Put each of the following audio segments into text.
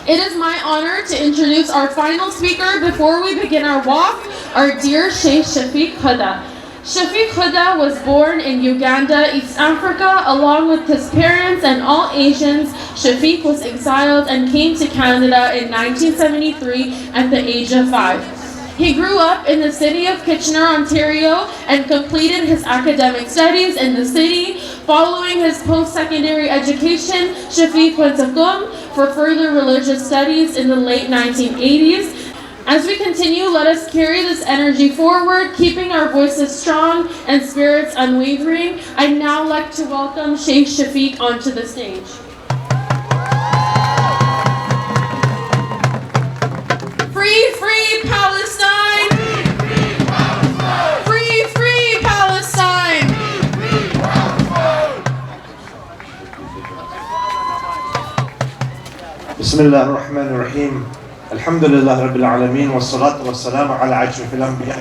It is my honor to introduce our final speaker before we begin our walk, our dear Sheikh Shafiq Huda. Shafiq Huda was born in Uganda, East Africa, along with his parents and all Asians. Shafiq was exiled and came to Canada in 1973 at the age of 5. He grew up in the city of Kitchener, Ontario, and completed his academic studies in the city. Following his post-secondary education, Shafiq went to Qom for further religious studies in the late 1980s. As we continue, let us carry this energy forward, keeping our voices strong and spirits unwavering. I'd now like to welcome Sheikh Shafiq onto the stage. Free, free Palestine! Free, free Palestine! Bismillah ar-Rahman ar-Rahim. Alhamdulillah Rabbil Alameen. Wassalatu wassalamu ala ashrafil anbiya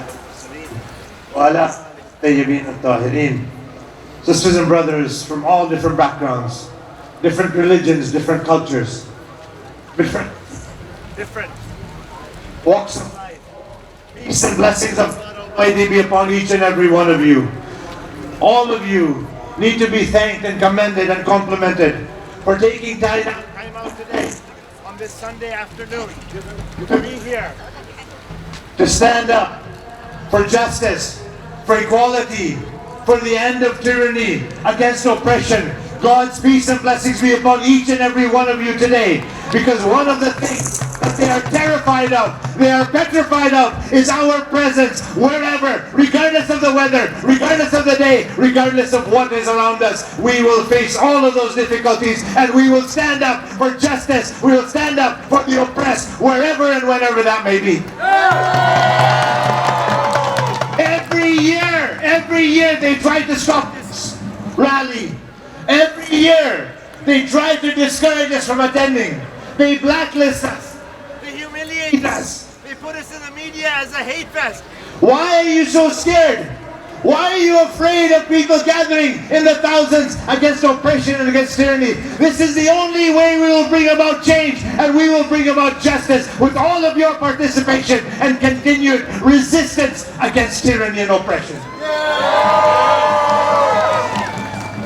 wa ala tayyibin at-tahirin. Sisters and brothers from all different backgrounds, different religions, different cultures, different walks of life. Peace and blessings of God Almighty be upon each and every one of you. All of you need to be thanked and commended and complimented for taking time out today on this Sunday afternoon to be here, to stand up for justice, for equality, for the end of tyranny, against oppression. God's peace and blessings be upon each and every one of you today, because one of the things that they are terrified of, they are petrified of, is our presence wherever, regardless of the weather, regardless of the day, regardless of what is around us. We will face all of those difficulties, and we will stand up for justice. We will stand up for the oppressed, wherever and whenever that may be. Every year they try to stop this rally. Every year they try to discourage us from attending. They blacklist us. They humiliate us. They put us in the media as a hate fest. Why are you so scared? Why are you afraid of people gathering in the thousands against oppression and against tyranny? This is the only way we will bring about change, and we will bring about justice with all of your participation and continued resistance against tyranny and oppression.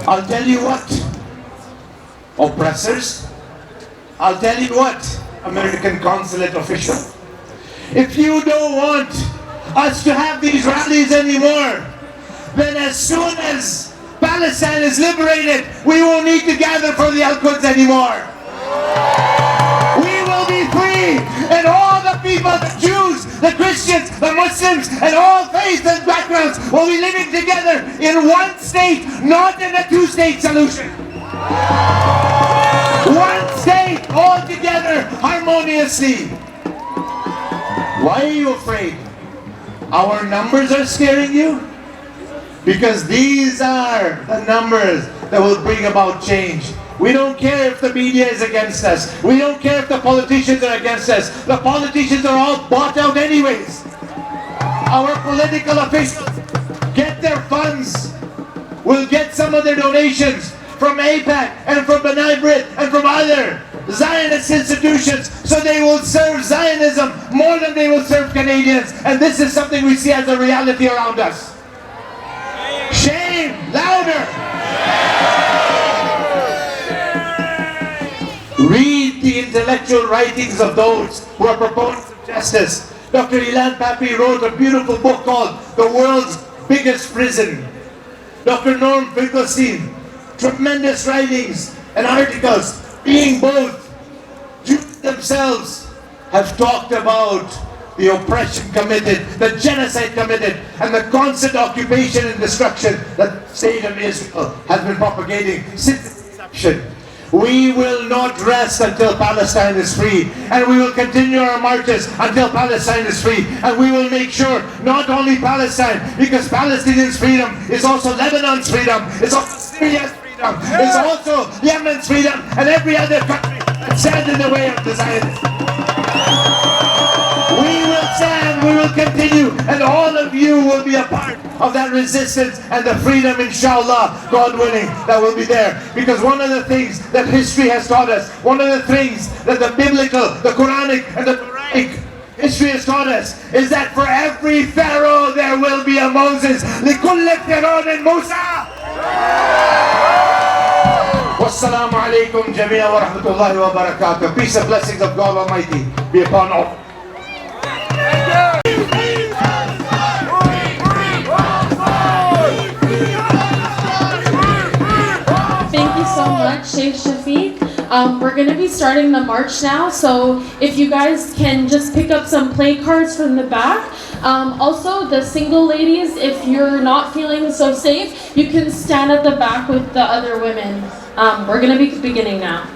I'll tell you what, oppressors, I'll tell you what, American Consulate official, if you don't want us to have these rallies anymore, then as soon as Palestine is liberated, we won't need to gather for the Al-Quds anymore. We will be free, and all the people, the Jews, the Christians, the Muslims, and all faiths and backgrounds will be living together in one state, not in a two-state solution. One state, all together, harmoniously. Why are you afraid? Our numbers are scaring you? Because these are the numbers that will bring about change. We don't care if the media is against us. We don't care if the politicians are against us. The politicians are all bought out anyways. Our political officials get their funds, will get some of their donations from AIPAC and from B'nai B'rith and from other Zionist institutions, so they will serve Zionism more than they will serve Canadians. And this is something we see as a reality around us. Shame! Louder! Read the intellectual writings of those who are proponents of justice. Dr. Ilan Papi wrote a beautiful book called The World's Biggest Prison. Dr. Norm Finkelstein, tremendous writings and articles, being both Jews themselves, have talked about the oppression committed, the genocide committed, and the constant occupation and destruction that the state of Israel has been propagating since its inception. We will not rest until Palestine is free, and we will continue our marches until Palestine is free, and we will make sure not only Palestine, because Palestinians' freedom is also Lebanon's freedom, it's also Syria's freedom, it's also Yemen's freedom, and every other country that stands in the way of the Zionists. We will stand, we will continue, and all of you will be a part of that resistance and the freedom, inshallah, God willing, that will be there. Because one of the things that history has taught us, one of the things that the biblical, the Quranic and the Quranic history has taught us is that for every Pharaoh there will be a Moses. لِكُلِّ فِرْعَوْنٍ مُوسَى. Wassalamu alaikum jamia wa rahmatullahi wa barakatuh. Peace and blessings of God Almighty be upon all. Thank you so much, Sheikh Shafiq. We're going to be starting the march now, so if you guys can just pick up some play cards from the back. Also, the single ladies, if you're not feeling so safe, you can stand at the back with the other women. We're going to be beginning now.